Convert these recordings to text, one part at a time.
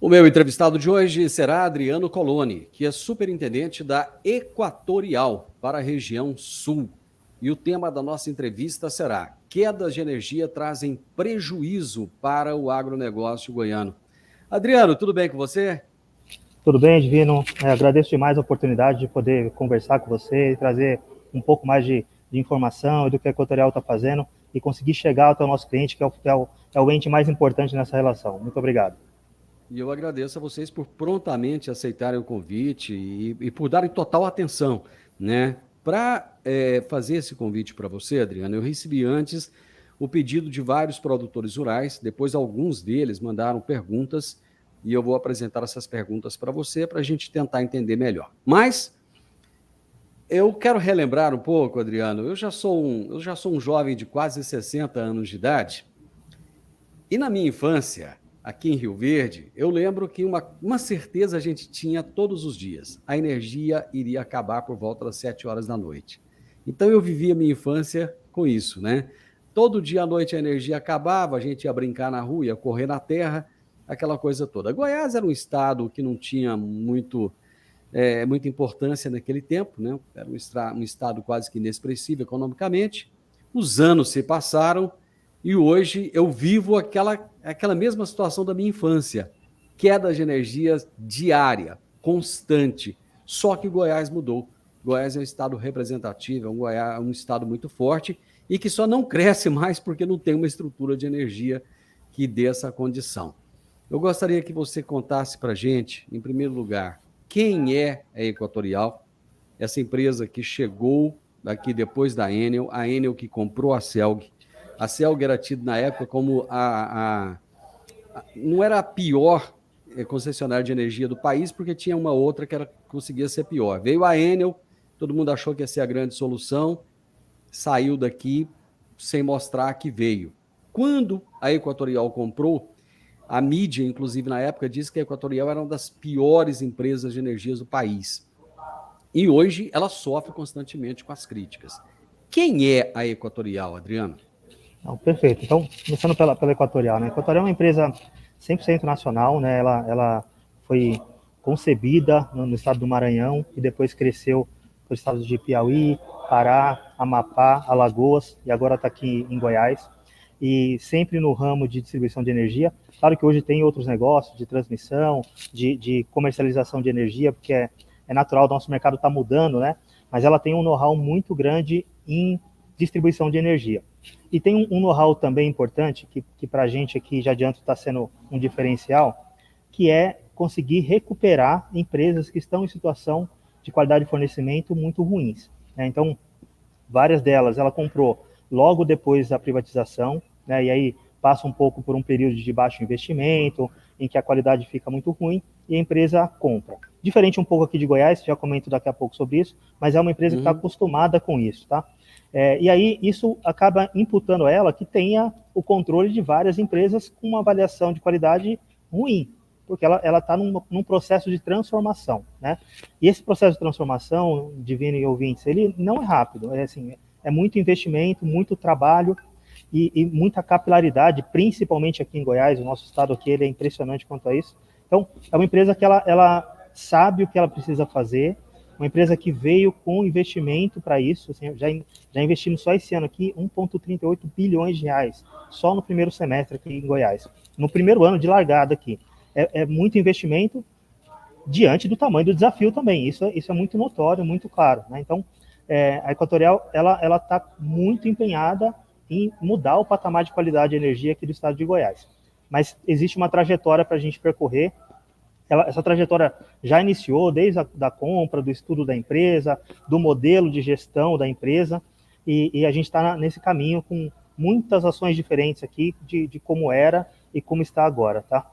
O meu entrevistado de hoje será Adriano Coloni, que é superintendente da Equatorial para a região Sul. E o tema da nossa entrevista será: quedas de energia trazem prejuízo para o agronegócio goiano. Adriano, tudo bem com você? Tudo bem, Divino? Agradeço demais a oportunidade de poder conversar com você e trazer um pouco mais de informação do que a Equatorial está fazendo e conseguir chegar até o nosso cliente, que é o ente mais importante nessa relação. Muito obrigado. E eu agradeço a vocês por prontamente aceitarem o convite e por darem total atenção, né? Para fazer esse convite para você, Adriano, eu recebi antes o pedido de vários produtores rurais, depois alguns deles mandaram perguntas e eu vou apresentar essas perguntas para você para a gente tentar entender melhor. Mas eu quero relembrar um pouco, Adriano, eu já sou um jovem de quase 60 anos de idade e na minha infância, aqui em Rio Verde, eu lembro que uma certeza a gente tinha todos os dias: a energia iria acabar por volta das 7 horas da noite. Então eu vivia a minha infância com isso, né? Todo dia à noite a energia acabava, a gente ia brincar na rua, ia correr na terra, aquela coisa toda. Goiás era um estado que não tinha muita importância naquele tempo, né? Era um estado quase que inexpressivo economicamente. Os anos se passaram e hoje eu vivo aquela mesma situação da minha infância. Queda de energia diária, constante. Só que Goiás mudou. Goiás é um estado representativo, é um estado muito forte e que só não cresce mais porque não tem uma estrutura de energia que dê essa condição. Eu gostaria que você contasse para a gente, em primeiro lugar, quem é a Equatorial, essa empresa que chegou aqui depois da Enel, a Enel que comprou a Celg. A Celg era tida na época como não era a pior concessionária de energia do país, porque tinha uma outra que conseguia ser pior. Veio a Enel, todo mundo achou que ia ser a grande solução, saiu daqui sem mostrar que veio. Quando a Equatorial comprou, a mídia, inclusive na época, disse que a Equatorial era uma das piores empresas de energias do país. E hoje ela sofre constantemente com as críticas. Quem é a Equatorial, Adriano? Não, perfeito. Então, começando pela Equatorial, né? A Equatorial é uma empresa 100% nacional, né? Ela foi concebida no estado do Maranhão e depois cresceu para os estados de Piauí, Pará, Amapá, Alagoas e agora está aqui em Goiás. E sempre no ramo de distribuição de energia. Claro que hoje tem outros negócios de transmissão, de comercialização de energia, porque é natural, o nosso mercado está mudando, né? Mas ela tem um know-how muito grande em distribuição de energia. E tem um know-how também importante, que para a gente aqui já adianto está sendo um diferencial, que é conseguir recuperar empresas que estão em situação de qualidade de fornecimento muito ruins, né? Então, várias delas ela comprou logo depois da privatização, né? E aí passa um pouco por um período de baixo investimento, em que a qualidade fica muito ruim, e a empresa compra. Diferente um pouco aqui de Goiás, já comento daqui a pouco sobre isso, mas é uma empresa que está acostumada com isso, tá? E aí isso acaba imputando a ela que tenha o controle de várias empresas com uma avaliação de qualidade ruim, porque ela está num processo de transformação, né? E esse processo de transformação, Divino e ouvintes, ele não é rápido, é muito investimento, muito trabalho e muita capilaridade, principalmente aqui em Goiás. O nosso estado aqui ele é impressionante quanto a isso. Então, é uma empresa que ela sabe o que ela precisa fazer, uma empresa que veio com investimento para isso. Assim, já investimos só esse ano aqui 1,38 bilhões de reais, só no primeiro semestre aqui em Goiás. No primeiro ano de largada aqui. É muito investimento diante do tamanho do desafio também. Isso é muito notório, muito claro, né? Então, a Equatorial ela está muito empenhada em mudar o patamar de qualidade de energia aqui do estado de Goiás. Mas existe uma trajetória para a gente percorrer. Essa trajetória já iniciou desde a compra, do estudo da empresa, do modelo de gestão da empresa, e a gente está nesse caminho com muitas ações diferentes aqui de como era e como está agora, tá?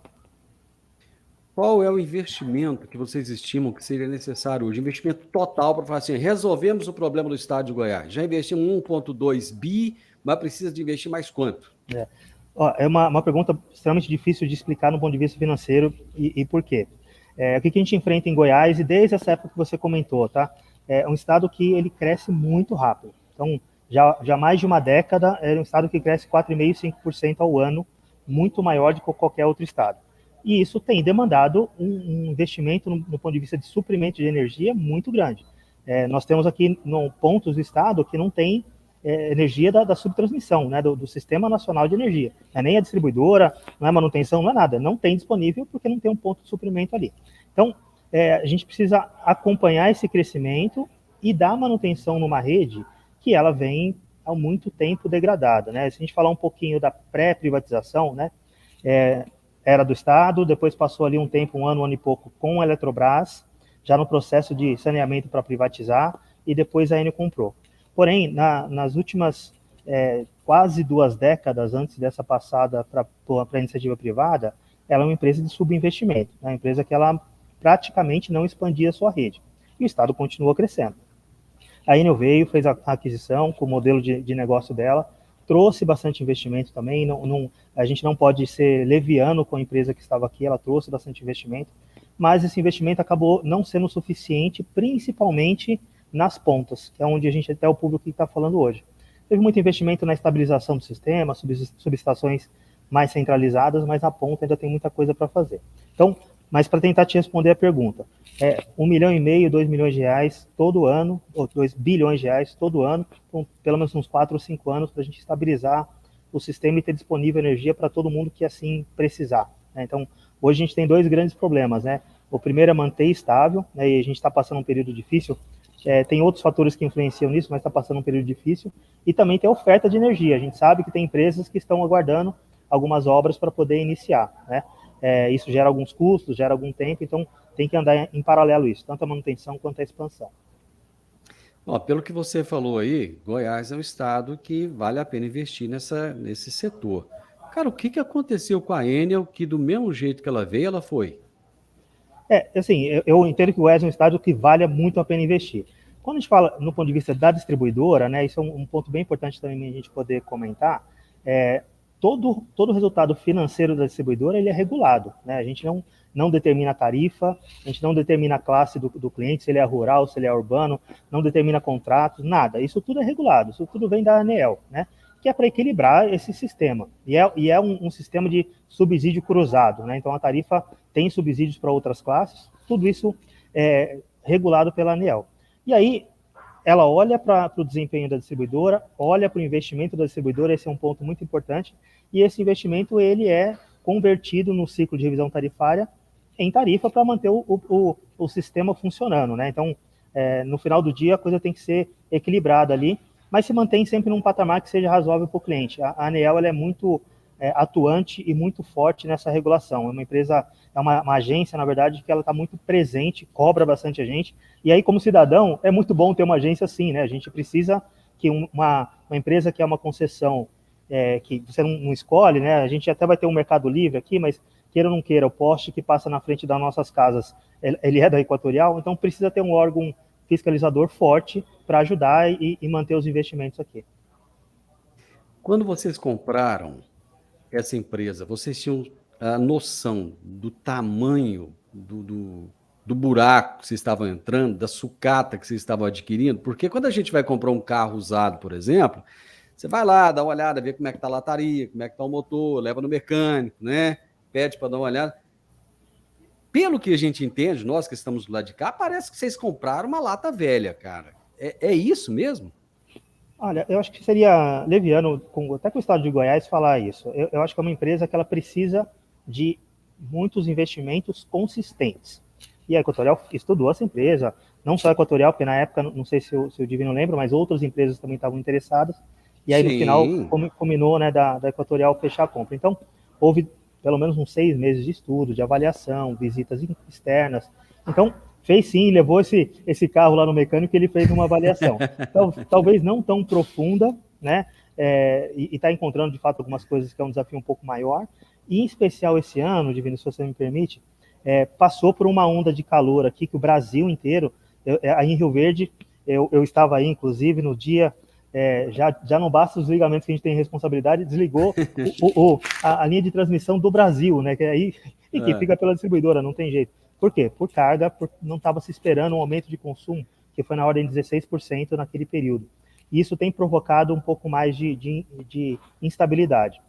Qual é o investimento que vocês estimam que seria necessário hoje? Investimento total para falar assim: resolvemos o problema do estado de Goiás. Já investimos 1,2 bi, mas precisa de investir mais quanto? É uma pergunta extremamente difícil de explicar no ponto de vista financeiro e por quê. O que a gente enfrenta em Goiás, e desde essa época que você comentou, tá? É um estado que ele cresce muito rápido. Então, já mais de uma década, é um estado que cresce 4,5%, 5% ao ano, muito maior do que qualquer outro estado. E isso tem demandado um investimento no ponto de vista de suprimento de energia muito grande. Nós temos aqui pontos do estado que não tem energia da subtransmissão, né, do Sistema Nacional de Energia. Não é nem a distribuidora, não é manutenção, não é nada. Não tem disponível porque não tem um ponto de suprimento ali. Então, a gente precisa acompanhar esse crescimento e dar manutenção numa rede que ela vem há muito tempo degradada, né? Se a gente falar um pouquinho da pré-privatização, né, era do Estado, depois passou ali um tempo, um ano e pouco, com a Eletrobras, já no processo de saneamento para privatizar, e depois a Enel comprou. Porém, nas últimas quase 2 décadas antes dessa passada para a iniciativa privada, ela é uma empresa de subinvestimento, né? Uma empresa que ela praticamente não expandia a sua rede. E o Estado continuou crescendo. A Enel veio, fez a aquisição com o modelo de negócio dela, trouxe bastante investimento também, a gente não pode ser leviano com a empresa que estava aqui, ela trouxe bastante investimento, mas esse investimento acabou não sendo suficiente, principalmente nas pontas, que é onde a gente até o público que está falando hoje. Teve muito investimento na estabilização do sistema, subestações mais centralizadas, mas na ponta ainda tem muita coisa para fazer. Então, mas para tentar te responder a pergunta, 1,5 milhão, 2 milhões de reais todo ano, ou 2 bilhões de reais todo ano, com pelo menos uns 4 ou 5 anos para a gente estabilizar o sistema e ter disponível energia para todo mundo que assim precisar, né? Então, hoje a gente tem 2 grandes problemas, né? O primeiro é manter estável, né? E a gente está passando um período difícil, tem outros fatores que influenciam nisso, mas está passando um período difícil, e também tem a oferta de energia. A gente sabe que tem empresas que estão aguardando algumas obras para poder iniciar, né? Isso gera alguns custos, gera algum tempo, então tem que andar em paralelo isso, tanto a manutenção quanto a expansão. Ó, pelo que você falou aí, Goiás é um estado que vale a pena investir nesse setor. Cara, o que que aconteceu com a Enel que do mesmo jeito que ela veio, ela foi? Assim, eu entendo que o Goiás é um estado que vale muito a pena investir. Quando a gente fala no ponto de vista da distribuidora, né, isso é um ponto bem importante também a gente poder comentar, todo o resultado financeiro da distribuidora ele é regulado, né? A gente não determina a tarifa, a gente não determina a classe do cliente, se ele é rural, se ele é urbano, não determina contratos, nada. Isso tudo é regulado, isso tudo vem da ANEEL, né? Que é para equilibrar esse sistema. E é um sistema de subsídio cruzado, né? Então a tarifa tem subsídios para outras classes, tudo isso é regulado pela ANEEL. E aí, ela olha para o desempenho da distribuidora, olha para o investimento da distribuidora, esse é um ponto muito importante, e esse investimento ele é convertido no ciclo de revisão tarifária em tarifa para manter o sistema funcionando, né? Então, no final do dia, a coisa tem que ser equilibrada ali, mas se mantém sempre num patamar que seja razoável para o cliente. A ANEEL ela é muito atuante e muito forte nessa regulação. É uma empresa, é uma agência, na verdade, que ela está muito presente, cobra bastante a gente. E aí, como cidadão, é muito bom ter uma agência assim, né? A gente precisa que uma empresa que é uma concessão que você não escolhe, né? A gente até vai ter um Mercado Livre aqui, mas queira ou não queira, o poste que passa na frente das nossas casas, ele é da Equatorial, então precisa ter um órgão fiscalizador forte para ajudar e manter os investimentos aqui. Quando vocês compraram essa empresa, vocês tinham a noção do tamanho do buraco que vocês estavam entrando, da sucata que vocês estavam adquirindo? Porque quando a gente vai comprar um carro usado, por exemplo, você vai lá, dá uma olhada, vê como é que está a lataria, como é que está o motor, leva no mecânico, né? Pede para dar uma olhada. Pelo que a gente entende, nós que estamos do lado de cá, parece que vocês compraram uma lata velha, cara. É isso mesmo? Olha, eu acho que seria leviano, até com o estado de Goiás, falar isso. Eu acho que é uma empresa que ela precisa de muitos investimentos consistentes. E a Equatorial estudou essa empresa, não só a Equatorial, porque na época, não sei se o Divino lembra, mas outras empresas também estavam interessadas. E aí, no final, Sim. combinou, né, da Equatorial fechar a compra. Então, houve pelo menos uns 6 meses de estudo, de avaliação, visitas externas. Então, fez sim, levou esse carro lá no mecânico e ele fez uma avaliação. Então, talvez não tão profunda, né? E está encontrando, de fato, algumas coisas que é um desafio um pouco maior. E, em especial, esse ano, Divino, se você me permite, passou por uma onda de calor aqui, que o Brasil inteiro, aí em Rio Verde, eu estava aí, inclusive, no dia, já não basta os ligamentos que a gente tem responsabilidade, desligou a linha de transmissão do Brasil, né? Que aí, e que fica pela distribuidora, não tem jeito. Por quê? Por carga, não estava se esperando um aumento de consumo, que foi na ordem de 16% naquele período. E isso tem provocado um pouco mais de instabilidade.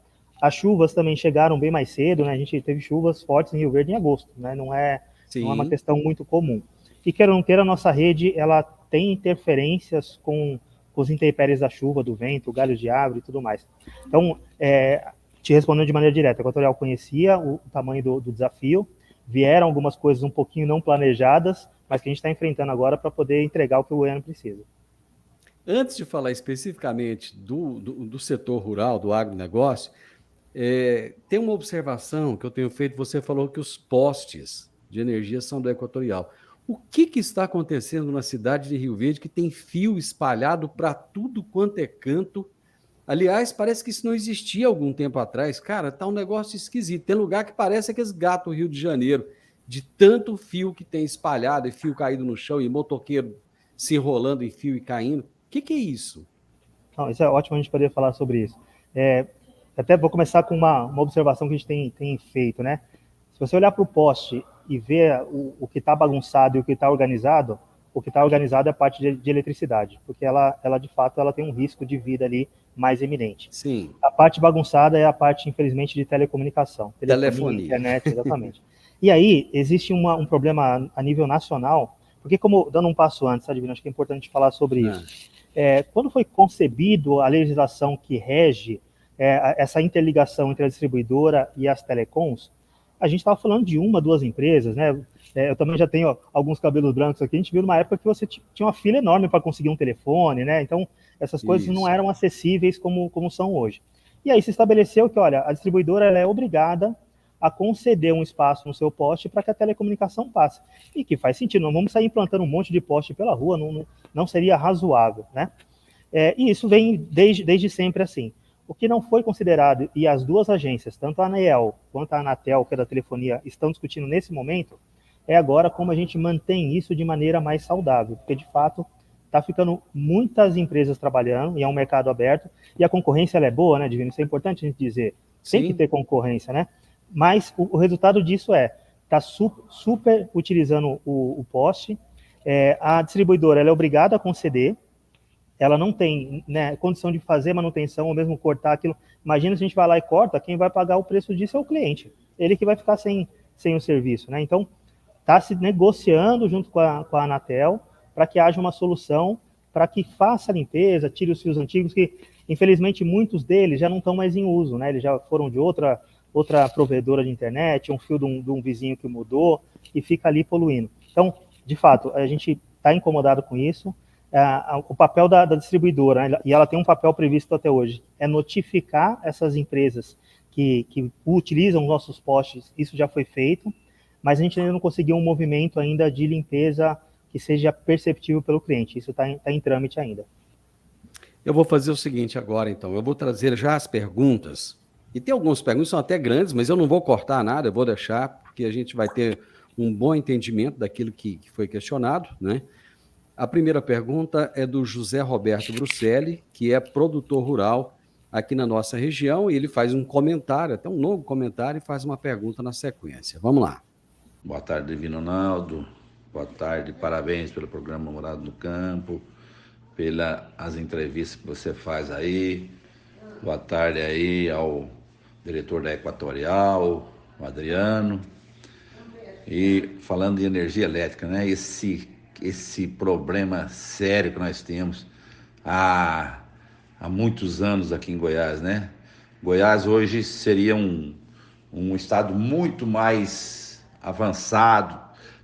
As chuvas também chegaram bem mais cedo, né? A gente teve chuvas fortes em Rio Verde em agosto, né? Não é uma Sim. questão muito comum. E queira ou não queira, a nossa rede, ela tem interferências com os intempéries da chuva, do vento, galhos de árvore e tudo mais. Então, te respondendo de maneira direta, a Equatorial conhecia o tamanho do desafio, vieram algumas coisas um pouquinho não planejadas, mas que a gente está enfrentando agora para poder entregar o que o Goiânia precisa. Antes de falar especificamente do setor rural, do agronegócio, tem uma observação que eu tenho feito. Você falou que os postes de energia são do Equatorial. O que está acontecendo na cidade de Rio Verde que tem fio espalhado para tudo quanto é canto? Aliás, parece que isso não existia algum tempo atrás. Cara, tá um negócio esquisito. Tem lugar que parece aqueles gatos do Rio de Janeiro, de tanto fio que tem espalhado, e fio caído no chão, e motoqueiro se enrolando em fio e caindo. O que é isso? Não, isso é ótimo a gente poder falar sobre isso. É, até vou começar com uma observação que a gente tem feito, né? Se você olhar para o poste e ver o que está bagunçado e o que está organizado, o que está organizado é a parte de eletricidade, porque ela de fato ela tem um risco de vida ali mais eminente. Sim, A parte bagunçada é a parte, infelizmente, de telecomunicação, telefonia, telefonia. internet, exatamente. E aí existe um problema a nível nacional, porque como, dando um passo antes, tá, Divino, acho que é importante falar sobre isso. Quando foi concebido a legislação que rege essa interligação entre a distribuidora e as telecoms, a gente estava falando de uma, duas empresas, né? Eu também já tenho alguns cabelos brancos aqui. A gente viu numa época que você tinha uma fila enorme para conseguir um telefone, né? Então, essas coisas não Isso. eram acessíveis como são hoje. E aí se estabeleceu que, olha, a distribuidora ela é obrigada a conceder um espaço no seu poste para que a telecomunicação passe. E que faz sentido, não vamos sair implantando um monte de poste pela rua, não seria razoável, né? E isso vem desde sempre assim. O que não foi considerado, e as duas agências, tanto a ANEEL quanto a Anatel, que é da telefonia, estão discutindo nesse momento, é agora como a gente mantém isso de maneira mais saudável, porque de fato está ficando muitas empresas trabalhando, e é um mercado aberto, e a concorrência ela é boa, né, Divino? Isso é importante a gente dizer. Tem que Sim. ter concorrência, né? Mas o resultado disso está super utilizando o poste, a distribuidora ela é obrigada a conceder, ela não tem, né, condição de fazer manutenção ou mesmo cortar aquilo. Imagina se a gente vai lá e corta, quem vai pagar o preço disso é o cliente. Ele que vai ficar sem o serviço, né? Então, está se negociando junto com a Anatel para que haja uma solução para que faça a limpeza, tire os fios antigos, que infelizmente muitos deles já não estão mais em uso, né? Eles já foram de outra provedora de internet, um fio de um vizinho que mudou e fica ali poluindo. Então, de fato, a gente está incomodado com isso. O papel da distribuidora, né, e ela tem um papel previsto até hoje, é notificar essas empresas que utilizam nossos postes. Isso já foi feito, mas a gente ainda não conseguiu um movimento ainda de limpeza que seja perceptível pelo cliente. Isso está em trâmite ainda. Eu vou fazer o seguinte agora, então. Eu vou trazer já as perguntas. E tem algumas perguntas que são até grandes, mas eu não vou cortar nada, eu vou deixar, porque a gente vai ter um bom entendimento daquilo que foi questionado, né? A primeira pergunta é do José Roberto Bruselli, que é produtor rural aqui na nossa região, e ele faz um comentário, até um longo comentário, e faz uma pergunta na sequência. Vamos lá. Boa tarde, Divino Ronaldo. Boa tarde, parabéns pelo programa Morado no Campo, pelas entrevistas que você faz aí. Boa tarde aí ao diretor da Equatorial, o Adriano. E falando de energia elétrica, né? Esse problema sério que nós temos há muitos anos aqui em Goiás, né? Goiás hoje seria um estado muito mais avançado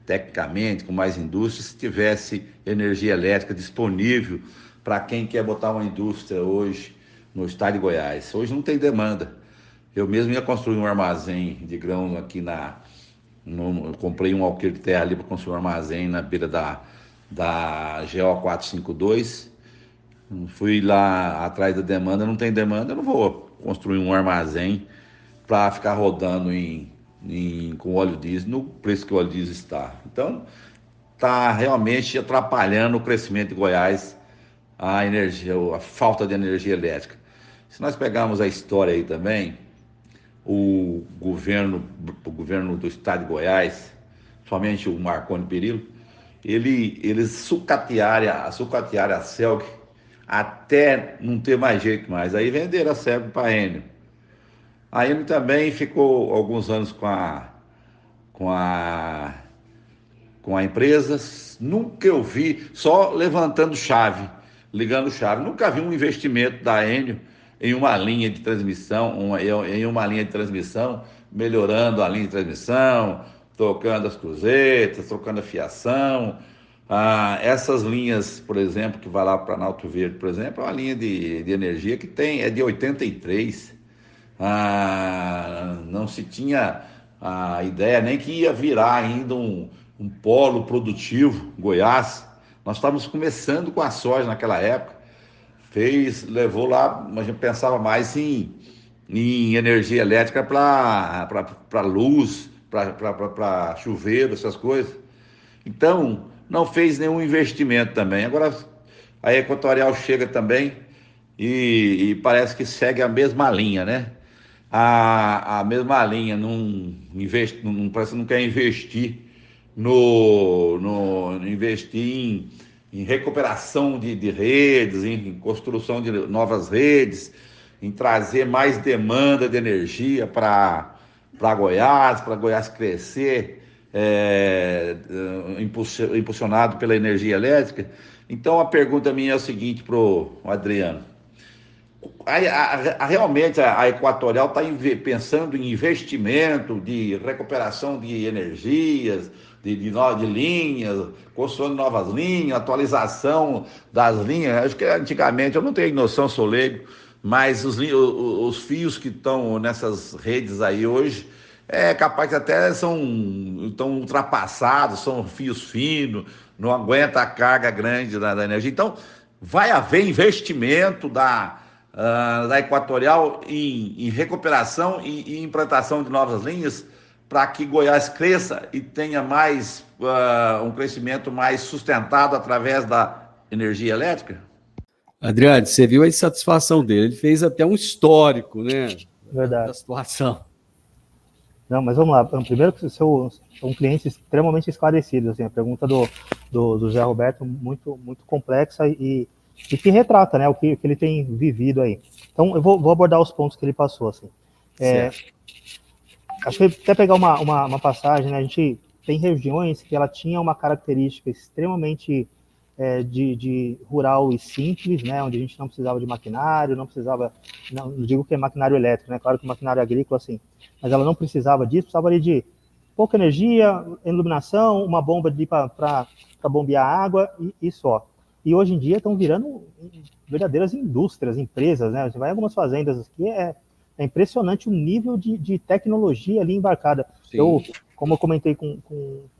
tecnicamente, com mais indústria, se tivesse energia elétrica disponível para quem quer botar uma indústria hoje no estado de Goiás. Hoje não tem demanda. Eu mesmo ia construir um armazém de grão aqui eu comprei um alqueire de terra ali para construir um armazém na beira da GO 452. Fui lá atrás da demanda, não tem demanda, eu não vou construir um armazém para ficar rodando com óleo diesel no preço que o óleo diesel está. Então, está realmente atrapalhando o crescimento de Goiás, a falta de energia elétrica. Se nós pegarmos a história aí também, o governo do estado de Goiás, somente o Marconi Perillo, eles sucatearam a CELG até não ter mais jeito mais. Aí venderam a CELG para a Enel. A Enel também ficou alguns anos com a, com a empresa. Nunca eu vi, só levantando chave, ligando chave. Nunca vi um investimento da Enel em uma linha de transmissão, em uma linha de transmissão, melhorando a linha de transmissão, trocando as cruzetas, trocando a fiação. Essas linhas, por exemplo, que vai lá para Nauto Verde, por exemplo, é uma linha de energia que é de 83. Não se tinha a ideia nem que ia virar ainda um polo produtivo, Goiás. Nós estávamos começando com a soja naquela época, levou lá, mas a gente pensava mais em energia elétrica para luz, para chuveiro, essas coisas. Então, não fez nenhum investimento também. Agora, a Equatorial chega também e parece que segue a mesma linha, né? A mesma linha, parece que não quer investir investir em recuperação de redes, em construção de novas redes, em trazer mais demanda de energia para Goiás crescer, impulsionado pela energia elétrica. Então a pergunta minha é o seguinte para o Adriano. Realmente a Equatorial está pensando em investimento de recuperação de energias, de linhas, construindo novas linhas, atualização das linhas. Acho que antigamente, eu não tenho noção, sou leigo, mas os fios que estão nessas redes aí hoje é capaz que até estão ultrapassados, são fios finos, não aguenta a carga grande da energia. Então, vai haver investimento da Equatorial em recuperação e implantação de novas linhas para que Goiás cresça e tenha mais um crescimento mais sustentado através da energia elétrica? Adriano, você viu a insatisfação dele, ele fez até um histórico, né? Verdade. Da situação. Não, mas vamos lá. Primeiro, são clientes extremamente esclarecidos. Assim, a pergunta do Zé Roberto muito, muito complexa e que retrata, né, o que ele tem vivido aí. Então, eu vou abordar os pontos que ele passou. Assim. Acho que até pegar uma passagem, né, a gente tem regiões que ela tinha uma característica extremamente de rural e simples, né, onde a gente não precisava de maquinário, não digo que é maquinário elétrico, né, claro que maquinário agrícola, assim, mas ela não precisava disso, precisava ali de pouca energia, iluminação, uma bomba ali para bombear água e só. E hoje em dia estão virando verdadeiras indústrias, empresas, né? Você vai em algumas fazendas aqui, é impressionante o nível de tecnologia ali embarcada. Como eu comentei com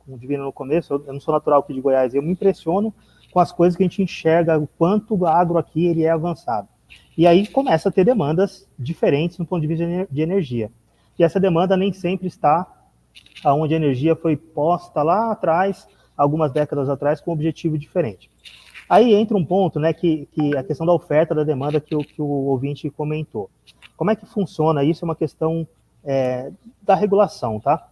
o Divino no começo, eu não sou natural aqui de Goiás, eu me impressiono com as coisas que a gente enxerga, o quanto o agro aqui ele é avançado. E aí começa a ter demandas diferentes no ponto de vista de energia. E essa demanda nem sempre está onde a energia foi posta lá atrás, algumas décadas atrás, com um objetivo diferente. Aí entra um ponto, né, que a questão da oferta, da demanda que o ouvinte comentou. Como é que funciona isso? É uma questão da regulação, tá?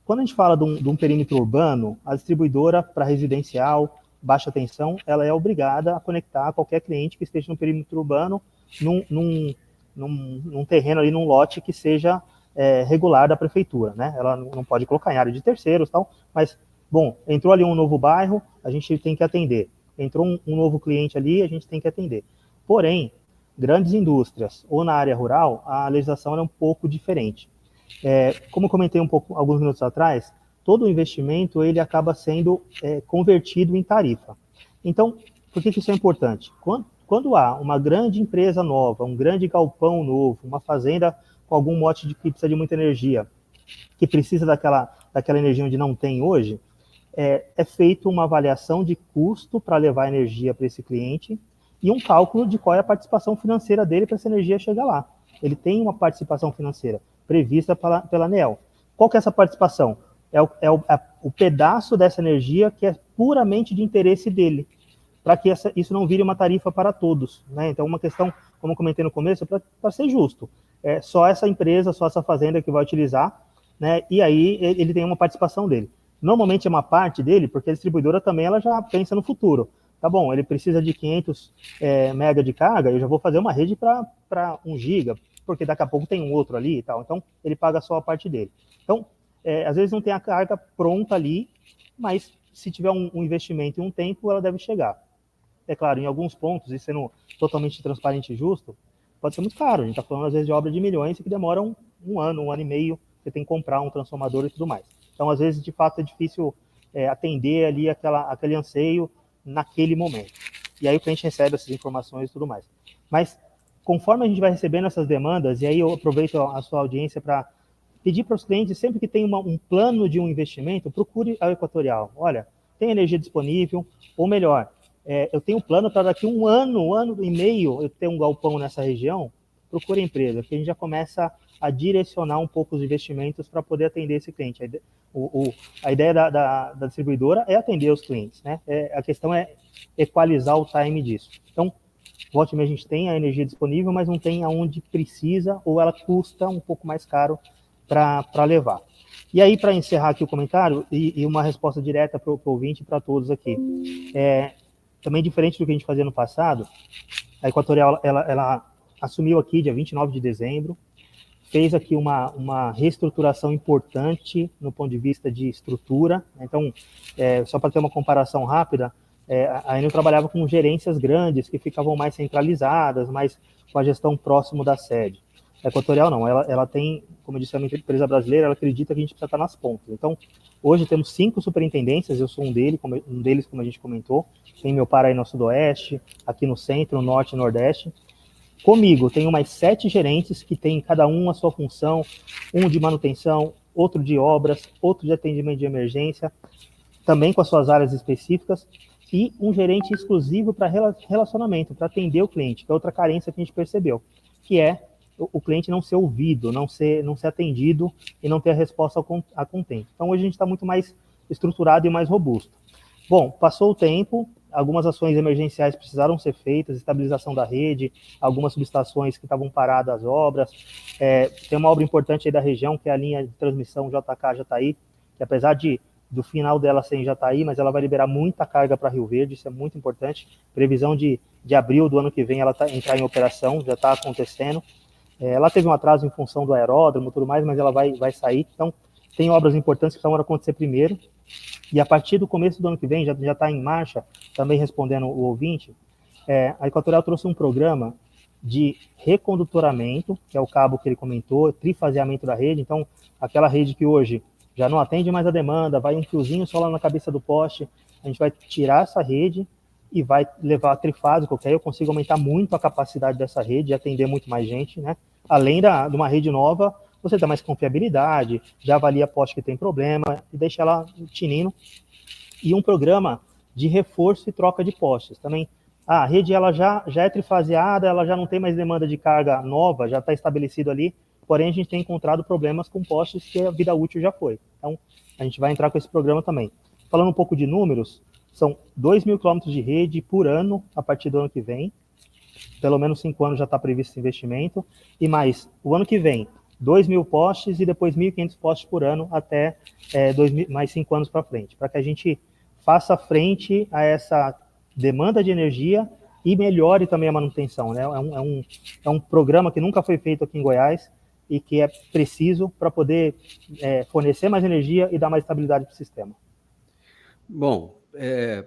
Quando a gente fala de um perímetro urbano, a distribuidora para residencial, baixa tensão, ela é obrigada a conectar qualquer cliente que esteja no perímetro urbano num terreno ali, num lote que seja regular da prefeitura, né? Ela não pode colocar em área de terceiros, tal, mas, bom, entrou ali um novo bairro, a gente tem que atender. Entrou um novo cliente ali, a gente tem que atender. Porém, grandes indústrias ou na área rural, a legislação é um pouco diferente. Como eu comentei alguns minutos atrás, todo o investimento ele acaba sendo convertido em tarifa. Então, por que isso é importante? Quando há uma grande empresa nova, um grande galpão novo, uma fazenda com algum mote que precisa de muita energia, que precisa daquela energia onde não tem hoje, é feita uma avaliação de custo para levar energia para esse cliente e um cálculo de qual é a participação financeira dele para essa energia chegar lá. Ele tem uma participação financeira prevista pela ANEEL. Qual que é essa participação? É o pedaço dessa energia que é puramente de interesse dele, para que isso não vire uma tarifa para todos, né? Então, uma questão, como eu comentei no começo, para ser justo. Só essa empresa, só essa fazenda que vai utilizar, né? E aí ele tem uma participação dele. Normalmente é uma parte dele, porque a distribuidora também ela já pensa no futuro. Tá bom, ele precisa de 500 mega de carga, eu já vou fazer uma rede para 1 giga, porque daqui a pouco tem um outro ali e tal. Então, ele paga só a parte dele. Então, às vezes não tem a carga pronta ali, mas se tiver um investimento e um tempo, ela deve chegar. É claro, em alguns pontos, e sendo totalmente transparente e justo, pode ser muito caro. A gente está falando, às vezes, de obra de milhões que demoram um ano e meio, você tem que comprar um transformador e tudo mais. Então, às vezes, de fato, é difícil atender ali aquele anseio naquele momento. E aí o cliente recebe essas informações e tudo mais. Mas, conforme a gente vai recebendo essas demandas, e aí eu aproveito a sua audiência para pedir para os clientes, sempre que tem um plano de um investimento, procure a Equatorial. Olha, tem energia disponível, ou melhor, eu tenho um plano para daqui um ano e meio, eu ter um galpão nessa região, procure a empresa, que a gente já começa a direcionar um pouco os investimentos para poder atender esse cliente. A ideia da distribuidora é atender os clientes, né? A questão é equalizar o time disso. Então, volte e meia a gente tem a energia disponível, mas não tem aonde precisa, ou ela custa um pouco mais caro para levar. E aí, para encerrar aqui o comentário, e uma resposta direta para o ouvinte e para todos aqui. Também diferente do que a gente fazia no passado, a Equatorial, ela assumiu aqui, dia 29 de dezembro, fez aqui uma reestruturação importante no ponto de vista de estrutura. Então, só para ter uma comparação rápida, a Enel trabalhava com gerências grandes, que ficavam mais centralizadas, mais com a gestão próximo da sede. A Equatorial não, ela tem, como eu disse, é uma empresa brasileira, ela acredita que a gente precisa estar nas pontas. Então, hoje temos 5 superintendências, eu sou um deles, como a gente comentou, tem meu par aí no Sudoeste, aqui no Centro, no Norte e Nordeste. Comigo, tenho mais 7 gerentes que têm cada um a sua função, um de manutenção, outro de obras, outro de atendimento de emergência, também com as suas áreas específicas, e um gerente exclusivo para relacionamento, para atender o cliente, que é outra carência que a gente percebeu, que é o cliente não ser ouvido, não ser atendido e não ter a resposta a contento. Então, hoje a gente está muito mais estruturado e mais robusto. Bom, passou o tempo, algumas ações emergenciais precisaram ser feitas, estabilização da rede, algumas subestações que estavam paradas as obras. Tem uma obra importante aí da região, que é a linha de transmissão JK-Jataí, que apesar do final dela ser em Jataí, mas ela vai liberar muita carga para Rio Verde, isso é muito importante. Previsão de abril do ano que vem ela entrar em operação, já está acontecendo. Ela teve um atraso em função do aeródromo e tudo mais, mas ela vai sair. Então, tem obras importantes que precisam acontecer primeiro. E a partir do começo do ano que vem, já está em marcha, também respondendo o ouvinte, a Equatorial trouxe um programa de recondutoramento, que é o cabo que ele comentou, trifaseamento da rede. Então, aquela rede que hoje já não atende mais a demanda, vai um fiozinho só lá na cabeça do poste, a gente vai tirar essa rede e vai levar a trifásico, que aí eu consigo aumentar muito a capacidade dessa rede e atender muito mais gente, né? Além de uma rede nova, você dá mais confiabilidade, já avalia poste que tem problema e deixa ela tinindo. E um programa de reforço e troca de postes. Também a rede ela já é trifaseada, ela já não tem mais demanda de carga nova, já está estabelecido ali, porém a gente tem encontrado problemas com postes que a vida útil já foi. Então, a gente vai entrar com esse programa também. Falando um pouco de números, são 2.000 quilômetros de rede por ano a partir do ano que vem. Pelo menos 5 anos já está previsto esse investimento. E mais, o ano que vem, 2.000 postes e depois 1.500 postes por ano até mais 5 anos para frente, para que a gente faça frente a essa demanda de energia e melhore também a manutenção, né? É um programa que nunca foi feito aqui em Goiás e que é preciso para poder fornecer mais energia e dar mais estabilidade para o sistema. Bom,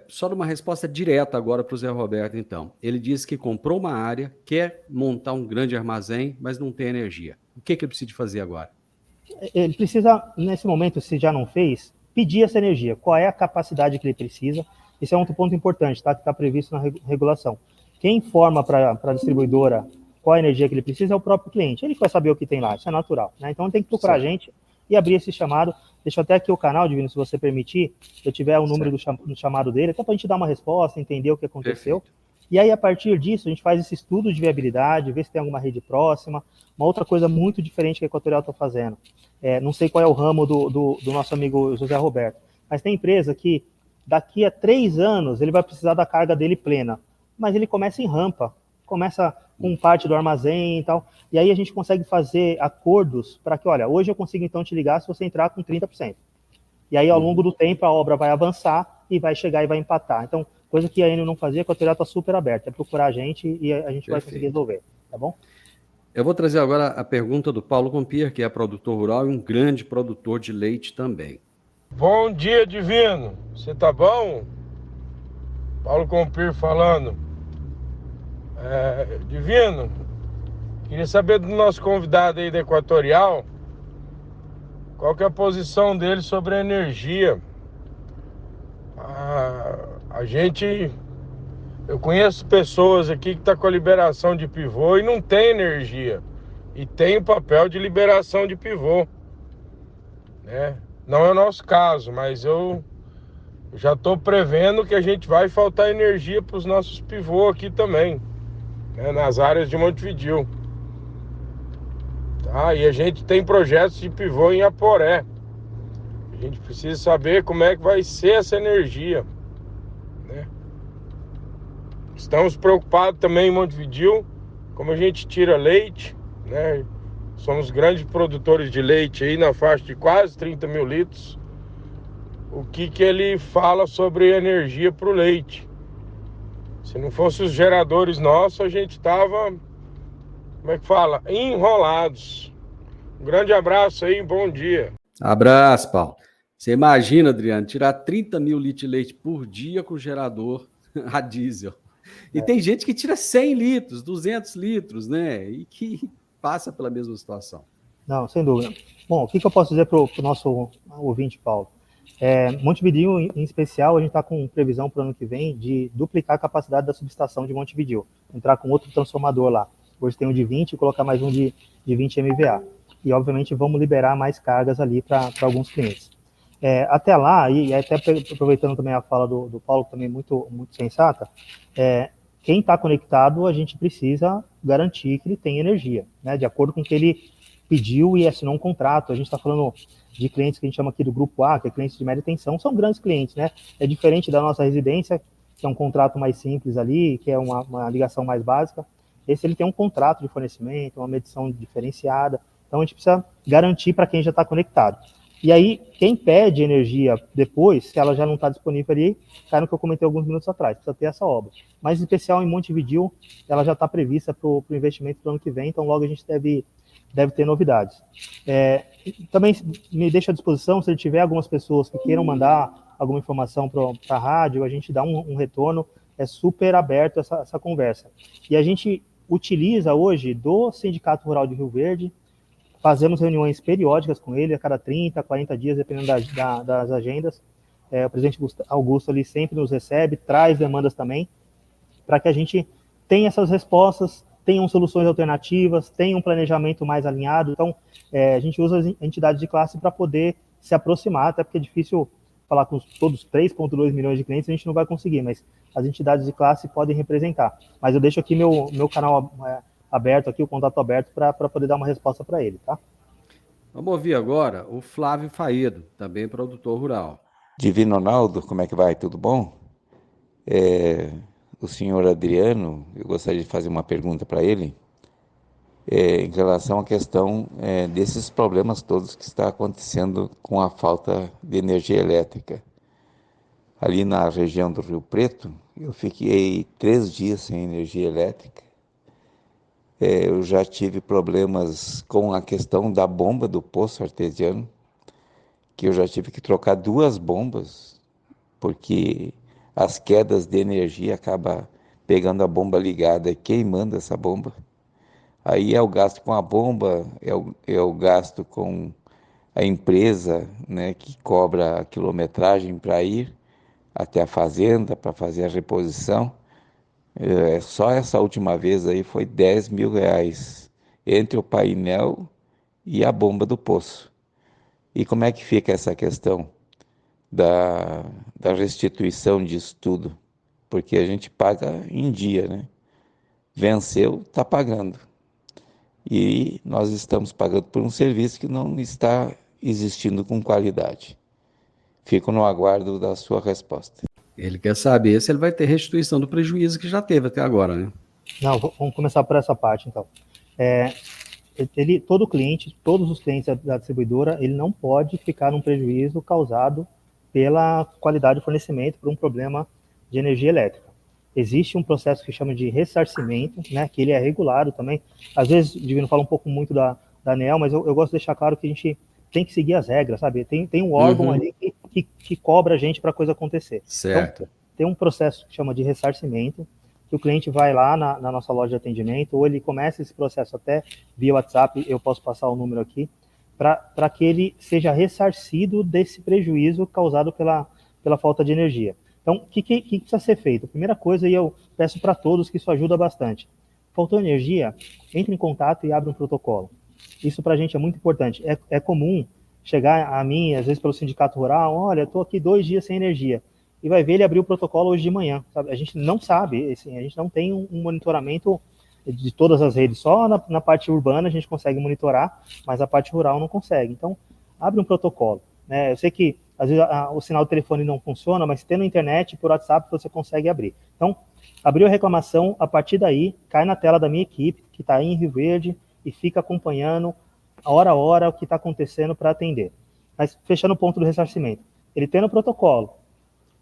só numa resposta direta agora para o Zé Roberto, então. Ele disse que comprou uma área, quer montar um grande armazém, mas não tem energia. O que ele precisa fazer agora? Ele precisa, nesse momento, se já não fez, pedir essa energia. Qual é a capacidade que ele precisa? Esse é outro ponto importante, tá? Que está previsto na regulação. Quem informa para a distribuidora qual a energia que ele precisa é o próprio cliente. Ele que vai saber o que tem lá, isso é natural, né? Então, ele tem que procurar a gente e abrir esse chamado. Deixa eu até aqui o canal, Divino, se você permitir, se eu tiver o número do chamado dele, até para a gente dar uma resposta, entender o que aconteceu. Perfeito. E aí, a partir disso, a gente faz esse estudo de viabilidade, ver se tem alguma rede próxima. Uma outra coisa muito diferente que a Equatorial está fazendo. Não sei qual é o ramo do nosso amigo José Roberto, mas tem empresa que daqui a 3 anos ele vai precisar da carga dele plena, mas ele começa em rampa, começa com parte do armazém e tal, e aí a gente consegue fazer acordos para que, olha, hoje eu consigo então te ligar se você entrar com 30%. E aí, ao longo do tempo, a obra vai avançar e vai chegar e vai empatar. Então, coisa que a Enel não fazia, a Equatorial está super aberta, é procurar a gente e a gente vai conseguir resolver, tá bom? Eu vou trazer agora a pergunta do Paulo Compier, que é produtor rural e um grande produtor de leite também. Bom dia, Divino. Você tá bom? Paulo Compir falando. Divino, queria saber do nosso convidado aí da Equatorial, qual que é a posição dele sobre a energia. A gente, eu conheço pessoas aqui que tá com a liberação de pivô e não tem energia. E tem o papel de liberação de pivô, né? Não é o nosso caso, mas eu já estou prevendo que a gente vai faltar energia para os nossos pivô aqui também, né, nas áreas de Montevidéu. Tá? E a gente tem projetos de pivô em Aporé. A gente precisa saber como é que vai ser essa energia, né? Estamos preocupados também em Montevidéu, como a gente tira leite, né? Somos grandes produtores de leite aí na faixa de quase 30 mil litros. O que ele fala sobre energia para o leite? Se não fossem os geradores nossos, a gente estava, como é que fala? Enrolados. Um grande abraço aí, bom dia. Abraço, Paulo. Você imagina, Adriano, tirar 30 mil litros de leite por dia com gerador a diesel. E tem gente que tira 100 litros, 200 litros, né? E que passa pela mesma situação. Não, sem dúvida. Bom, o que eu posso dizer para o nosso ouvinte, Paulo? Montevidéu, em especial, a gente está com previsão para o ano que vem de duplicar a capacidade da subestação de Montevidéu, entrar com outro transformador lá. Hoje tem um de 20 e colocar mais um de 20 MVA. E, obviamente, vamos liberar mais cargas ali para alguns clientes. Até lá, e até aproveitando também a fala do Paulo, também muito, muito sensata, quem está conectado, a gente precisa garantir que ele tem energia, né, de acordo com o que ele pediu e assinou um contrato. A gente está falando de clientes que a gente chama aqui do grupo A, que é clientes de média tensão, são grandes clientes, né? É diferente da nossa residência, que é um contrato mais simples ali, que é uma ligação mais básica. Esse ele tem um contrato de fornecimento, uma medição diferenciada. Então a gente precisa garantir para quem já está conectado. E aí, quem pede energia depois, se ela já não está disponível ali, cai no que eu comentei alguns minutos atrás, precisa ter essa obra. Mas, em especial, em Montevidéu, ela já está prevista para o investimento do ano que vem, então logo a gente deve ter novidades. Também me deixa à disposição, se ele tiver algumas pessoas que queiram mandar alguma informação para a rádio, a gente dá um retorno, é super aberto essa conversa. E a gente utiliza hoje do Sindicato Rural de Rio Verde, fazemos reuniões periódicas com ele, a cada 30, 40 dias, dependendo das agendas. O presidente Augusto ali sempre nos recebe, traz demandas também, para que a gente tenha essas respostas, tenham soluções alternativas, tenha um planejamento mais alinhado. Então, a gente usa as entidades de classe para poder se aproximar, até porque é difícil falar com todos 3,2 milhões de clientes, a gente não vai conseguir, mas as entidades de classe podem representar. Mas eu deixo aqui meu canal aberto, aqui o contato aberto, para poder dar uma resposta para ele, tá? Vamos ouvir agora o Flávio Faedo, também produtor rural. Divino Ronaldo, como é que vai? Tudo bom? O senhor Adriano, eu gostaria de fazer uma pergunta para ele, em relação à questão desses problemas todos que está acontecendo com a falta de energia elétrica. Ali na região do Rio Preto, eu fiquei 3 dias sem energia elétrica. Eu já tive problemas com a questão da bomba do poço artesiano, que eu já tive que trocar 2 bombas, porque as quedas de energia acabam pegando a bomba ligada e queimando essa bomba. Aí é o gasto com a bomba, é o gasto com a empresa, né, que cobra a quilometragem para ir até a fazenda para fazer a reposição. Só essa última vez aí foi R$ 10.000 entre o painel e a bomba do poço. E como é que fica essa questão da restituição disso tudo? Porque a gente paga em dia, né? Venceu, está pagando. E nós estamos pagando por um serviço que não está existindo com qualidade. Fico no aguardo da sua resposta. Ele quer saber se ele vai ter restituição do prejuízo que já teve até agora, né? Não, vamos começar por essa parte, então. Todos os clientes da distribuidora, ele não pode ficar num prejuízo causado pela qualidade de fornecimento, por um problema de energia elétrica. existe um processo que chama de ressarcimento, né, que ele é regulado também. Às vezes, o Divino fala um pouco muito da ANEEL, mas eu gosto de deixar claro que a gente tem que seguir as regras, sabe? Tem um órgão ali que cobra a gente para a coisa acontecer. Certo. Então, tem um processo que chama de ressarcimento, que o cliente vai lá na nossa loja de atendimento, ou ele começa esse processo até via WhatsApp, eu posso passar o número aqui, para que ele seja ressarcido desse prejuízo causado pela falta de energia. Então, o que precisa ser feito? A primeira coisa, e eu peço para todos que isso ajuda bastante, faltou energia, entre em contato e abre um protocolo. Isso para a gente é muito importante. É comum chegar a mim, às vezes pelo sindicato rural, olha, estou aqui 2 dias sem energia, e vai ver ele abrir o protocolo hoje de manhã. Sabe? A gente não sabe, assim, a gente não tem um monitoramento de todas as redes, só na parte urbana a gente consegue monitorar, mas a parte rural não consegue. Então, abre um protocolo. Né? Eu sei que às vezes o sinal de telefone não funciona, mas tendo internet, por WhatsApp, você consegue abrir. Então, abriu a reclamação, a partir daí, cai na tela da minha equipe, que está aí em Rio Verde, e fica acompanhando, hora a hora, o que está acontecendo para atender. Mas, fechando o ponto do ressarcimento, ele tendo o protocolo,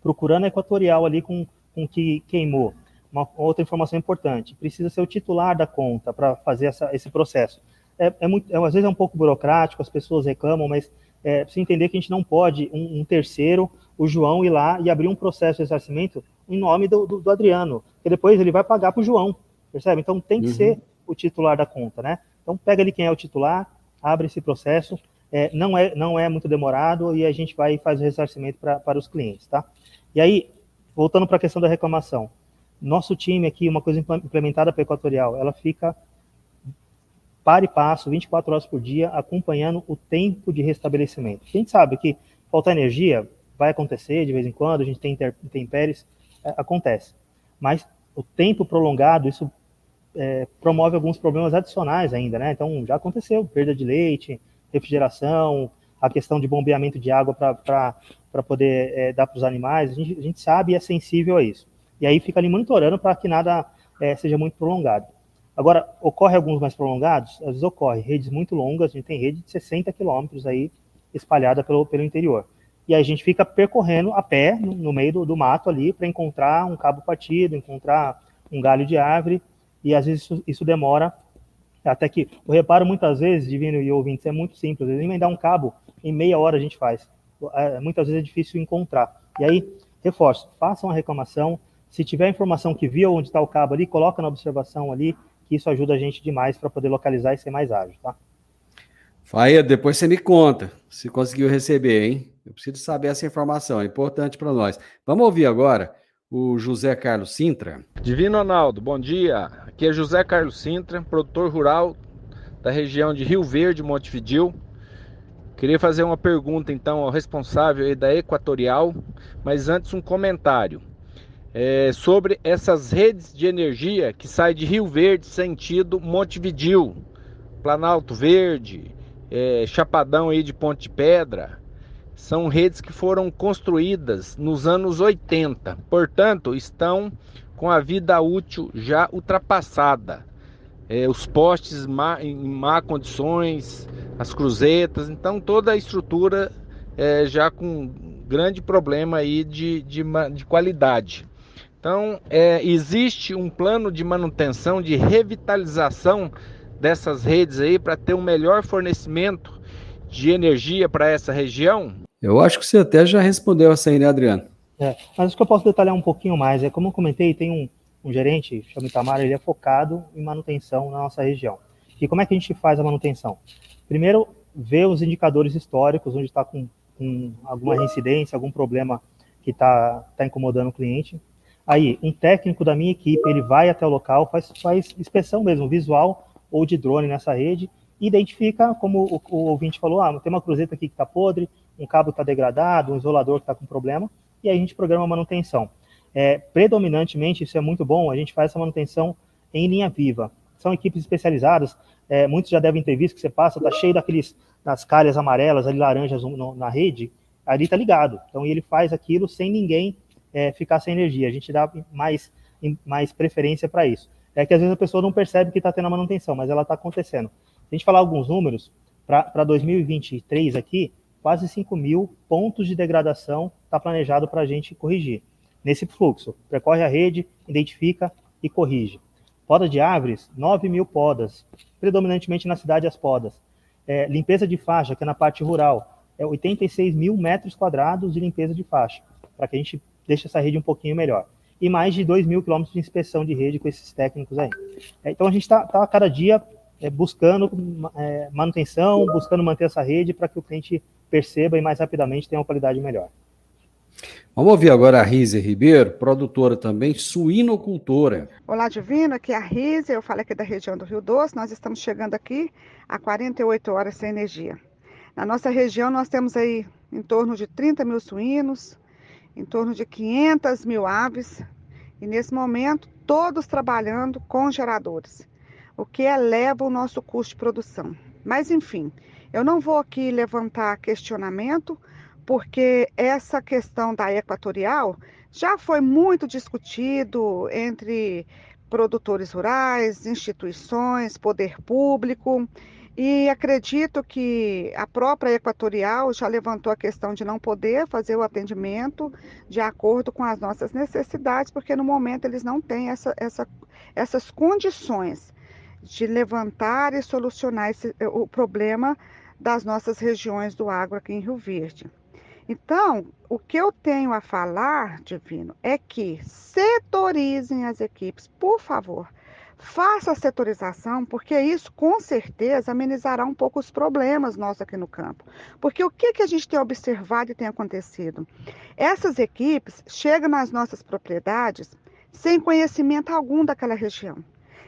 procurando a Equatorial ali com que queimou, uma outra informação importante, precisa ser o titular da conta para fazer esse processo. Às vezes é um pouco burocrático, as pessoas reclamam, mas precisa entender que a gente não pode, um terceiro, o João, ir lá e abrir um processo de ressarcimento em nome do Adriano, que depois ele vai pagar para o João, percebe? Então tem que ser o titular da conta, né? Então pega ali quem é o titular, abre esse processo, não é muito demorado e a gente vai e faz o ressarcimento para os clientes, tá? E aí, voltando para a questão da reclamação, nosso time aqui, uma coisa implementada para a Equatorial, ela fica para e passo, 24 horas por dia, acompanhando o tempo de restabelecimento. A gente sabe que faltar energia vai acontecer de vez em quando, a gente tem intempéries, acontece. Mas o tempo prolongado, isso promove alguns problemas adicionais ainda, né? Então, já aconteceu, perda de leite, refrigeração, a questão de bombeamento de água para poder dar para os animais, a gente sabe e é sensível a isso. E aí fica ali monitorando para que nada seja muito prolongado. Agora, ocorre alguns mais prolongados? Às vezes ocorre. Redes muito longas, a gente tem rede de 60 quilômetros aí espalhada pelo interior. E aí a gente fica percorrendo a pé no meio do mato ali para encontrar um cabo partido, encontrar um galho de árvore, e às vezes isso demora até que... Eu reparo muitas vezes, Divino e ouvintes, é muito simples. Às vezes emendar um cabo, em meia hora a gente faz. Muitas vezes é difícil encontrar. E aí, reforço, façam a reclamação. Se tiver informação que viu onde está o cabo ali, coloca na observação ali, que isso ajuda a gente demais para poder localizar e ser mais ágil, tá? Faia, depois você me conta se conseguiu receber, hein? Eu preciso saber essa informação, é importante para nós. Vamos ouvir agora o José Carlos Sintra. Divino Ronaldo, bom dia. Aqui é José Carlos Sintra, produtor rural da região de Rio Verde, Montevidéu. Queria fazer uma pergunta então ao responsável aí da Equatorial, mas antes um comentário. Sobre essas redes de energia que saem de Rio Verde sentido Montevidéu, Planalto Verde, Chapadão aí de Ponte de Pedra, são redes que foram construídas nos anos 80, portanto estão com a vida útil já ultrapassada. Os postes em má condições, as cruzetas, então toda a estrutura já com grande problema aí de qualidade. Então, existe um plano de manutenção, de revitalização dessas redes aí para ter um melhor fornecimento de energia para essa região? Eu acho que você até já respondeu essa aí, né, Adriano? Mas o que eu posso detalhar um pouquinho mais como eu comentei, tem um gerente, chama Itamar, ele é focado em manutenção na nossa região. E como é que a gente faz a manutenção? Primeiro, ver os indicadores históricos, onde está com alguma reincidência, algum problema que está incomodando o cliente. Aí, um técnico da minha equipe, ele vai até o local, faz inspeção mesmo, visual ou de drone nessa rede, identifica, como o ouvinte falou, tem uma cruzeta aqui que está podre, um cabo está degradado, um isolador que está com problema, e aí a gente programa a manutenção. Predominantemente, isso é muito bom, a gente faz essa manutenção em linha viva. São equipes especializadas, muitos já devem ter visto que você passa, está cheio das calhas amarelas, ali laranjas na rede, ali está ligado. Então, ele faz aquilo sem ninguém ficar sem energia. A gente dá mais preferência para isso. Que às vezes a pessoa não percebe que está tendo a manutenção, mas ela está acontecendo. Se a gente falar alguns números, para 2023 aqui, quase 5 mil pontos de degradação está planejado para a gente corrigir. nesse fluxo. Percorre a rede, identifica e corrige. Poda de árvores, 9.000 podas, predominantemente na cidade as podas. Limpeza de faixa, que é na parte rural, 86.000 metros quadrados de limpeza de faixa, para que a gente deixe essa rede um pouquinho melhor. E mais de 2.000 quilômetros de inspeção de rede com esses técnicos aí. Então a gente está a cada dia buscando manutenção, buscando manter essa rede para que o cliente perceba e mais rapidamente tenha uma qualidade melhor. Vamos ouvir agora a Rízia Ribeiro, produtora também, suinocultora. Olá, Divino, aqui é a Rízia, eu falo aqui da região do Rio Doce, nós estamos chegando aqui há 48 horas sem energia. Na nossa região nós temos aí em torno de 30.000 suínos, em torno de 500.000 aves, e nesse momento todos trabalhando com geradores, o que eleva o nosso custo de produção. Mas enfim, eu não vou aqui levantar questionamento, porque essa questão da equatorial já foi muito discutido entre produtores rurais, instituições, poder público, e acredito que a própria Equatorial já levantou a questão de não poder fazer o atendimento de acordo com as nossas necessidades, porque no momento eles não têm essas condições de levantar e solucionar o problema das nossas regiões do agro aqui em Rio Verde. Então, o que eu tenho a falar, Divino, é que setorizem as equipes, por favor. Faça a setorização, porque isso com certeza amenizará um pouco os problemas nossos aqui no campo. Porque o que a gente tem observado e tem acontecido? Essas equipes chegam nas nossas propriedades sem conhecimento algum daquela região.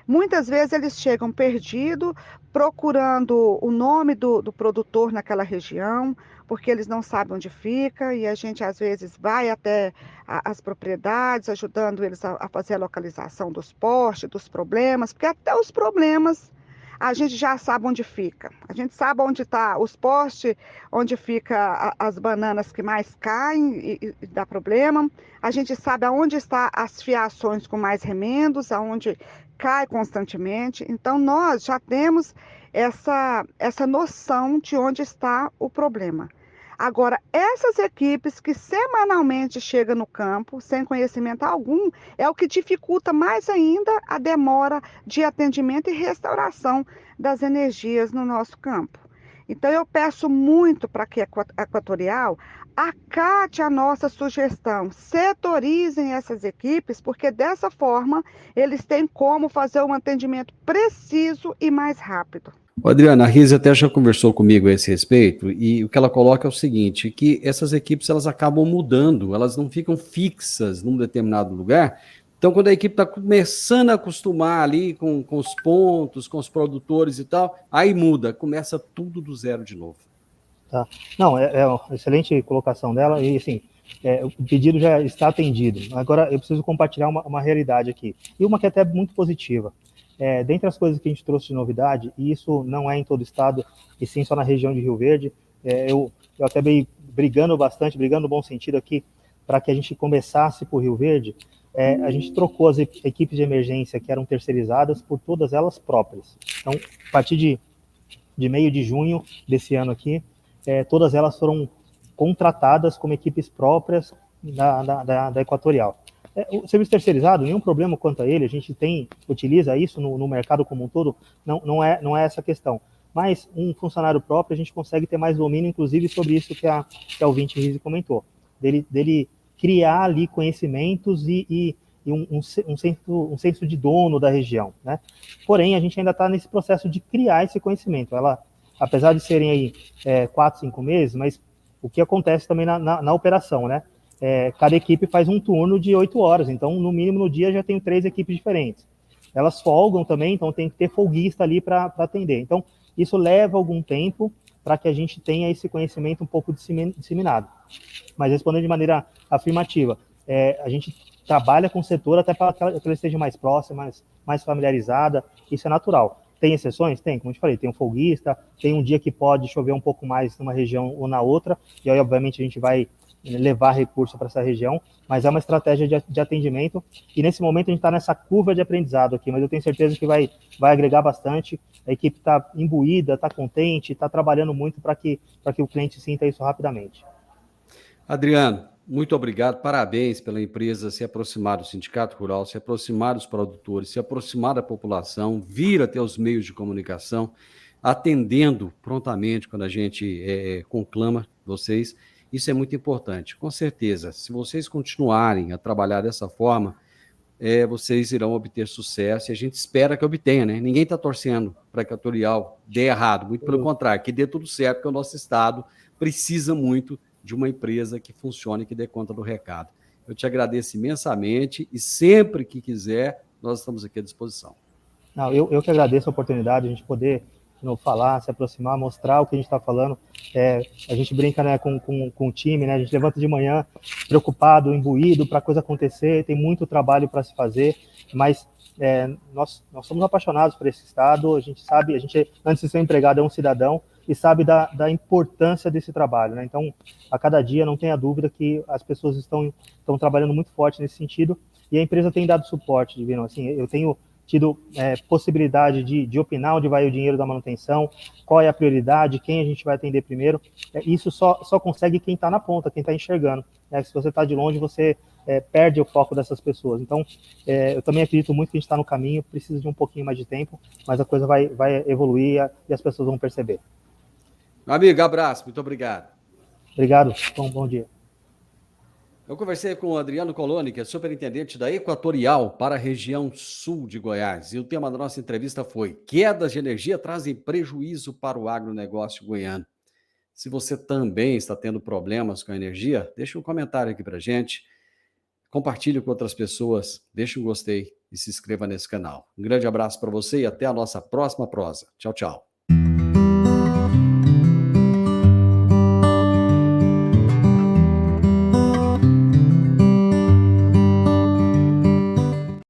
Muitas vezes eles chegam perdidos, procurando o nome do produtor naquela região, porque eles não sabem onde fica, e a gente às vezes vai até as propriedades, ajudando eles a fazer a localização dos postes, dos problemas, porque até os problemas a gente já sabe onde fica. A gente sabe onde está os postes, onde fica as bananas que mais caem e dá problema. A gente sabe aonde estão as fiações com mais remendos, aonde cai constantemente. Então, nós já temos essa noção de onde está o problema. Agora, essas equipes que semanalmente chegam no campo, sem conhecimento algum, é o que dificulta mais ainda a demora de atendimento e restauração das energias no nosso campo. Então, eu peço muito para que a Equatorial acate a nossa sugestão, setorizem essas equipes, porque dessa forma eles têm como fazer um atendimento preciso e mais rápido. Adriana, a Rízia até já conversou comigo a esse respeito, e o que ela coloca é o seguinte, que essas equipes elas acabam mudando, elas não ficam fixas num determinado lugar. Então, quando a equipe está começando a acostumar ali com os pontos, com os produtores e tal, aí muda, começa tudo do zero de novo. Tá. Não, é uma excelente colocação dela, e assim, o pedido já está atendido. Agora, eu preciso compartilhar uma realidade aqui, e uma que é até muito positiva. Dentre as coisas que a gente trouxe de novidade, e isso não é em todo o estado, e sim só na região de Rio Verde, eu acabei brigando no bom sentido aqui, para que a gente começasse por Rio Verde. A gente trocou as equipes de emergência que eram terceirizadas por todas elas próprias. Então, a partir de meio de junho desse ano aqui, todas elas foram contratadas como equipes próprias da Equatorial. O serviço terceirizado, nenhum problema quanto a ele, a gente utiliza isso no mercado como um todo, não é essa questão. Mas um funcionário próprio, a gente consegue ter mais domínio, inclusive, sobre isso que a ouvinte Rizzi comentou, dele criar ali conhecimentos e um senso de dono da região, né? Porém, a gente ainda está nesse processo de criar esse conhecimento. Ela, apesar de serem aí 4, 5 meses, mas o que acontece também na operação, né? Cada equipe faz um turno de 8 horas, então no mínimo no dia já tem 3 equipes diferentes. Elas folgam também, então tem que ter folguista ali para atender. Então isso leva algum tempo para que a gente tenha esse conhecimento um pouco disseminado. Mas respondendo de maneira afirmativa, a gente trabalha com o setor até para que ela esteja mais próxima, mais familiarizada, isso é natural. Tem exceções? Tem, como eu te falei, tem um folguista, tem um dia que pode chover um pouco mais numa região ou na outra, e aí obviamente a gente vai levar recurso para essa região, mas é uma estratégia de atendimento, e nesse momento a gente está nessa curva de aprendizado aqui, mas eu tenho certeza que vai agregar bastante, a equipe está imbuída, está contente, está trabalhando muito para que o cliente sinta isso rapidamente. Adriano, Muito obrigado, parabéns pela empresa se aproximar do Sindicato Rural, se aproximar dos produtores, se aproximar da população, vir até os meios de comunicação, atendendo prontamente quando a gente conclama vocês. Isso é muito importante. Com certeza, se vocês continuarem a trabalhar dessa forma, vocês irão obter sucesso e a gente espera que obtenha, né? Ninguém está torcendo para que a Equatorial dê errado, muito pelo contrário, que dê tudo certo, porque o nosso Estado precisa muito de uma empresa que funcione e que dê conta do recado. Eu te agradeço imensamente e sempre que quiser, nós estamos aqui à disposição. Não, eu que agradeço a oportunidade de a gente poder falar, se aproximar, mostrar o que a gente está falando. A gente brinca, né, com o time, né? A gente levanta de manhã preocupado, imbuído para a coisa acontecer, tem muito trabalho para se fazer, mas nós somos apaixonados por esse estado, a gente sabe, antes de ser empregado, é um cidadão e sabe da importância desse trabalho, né? Então, a cada dia, não tenha dúvida que as pessoas estão trabalhando muito forte nesse sentido e a empresa tem dado suporte, Divino. Assim, eu tenho tido possibilidade de opinar onde vai o dinheiro da manutenção, qual é a prioridade, quem a gente vai atender primeiro. Isso só consegue quem está na ponta, quem está enxergando. Né? Se você está de longe, você perde o foco dessas pessoas. Então, eu também acredito muito que a gente está no caminho, precisa de um pouquinho mais de tempo, mas a coisa vai evoluir e as pessoas vão perceber. Meu amigo, abraço, muito obrigado. Obrigado, bom dia. Eu conversei com o Adriano Coloni, que é superintendente da Equatorial para a região sul de Goiás. E o tema da nossa entrevista foi: quedas de energia trazem prejuízo para o agronegócio goiano. Se você também está tendo problemas com a energia, deixa um comentário aqui para a gente, compartilhe com outras pessoas, deixe um gostei e se inscreva nesse canal. Um grande abraço para você e até a nossa próxima prosa. Tchau, tchau.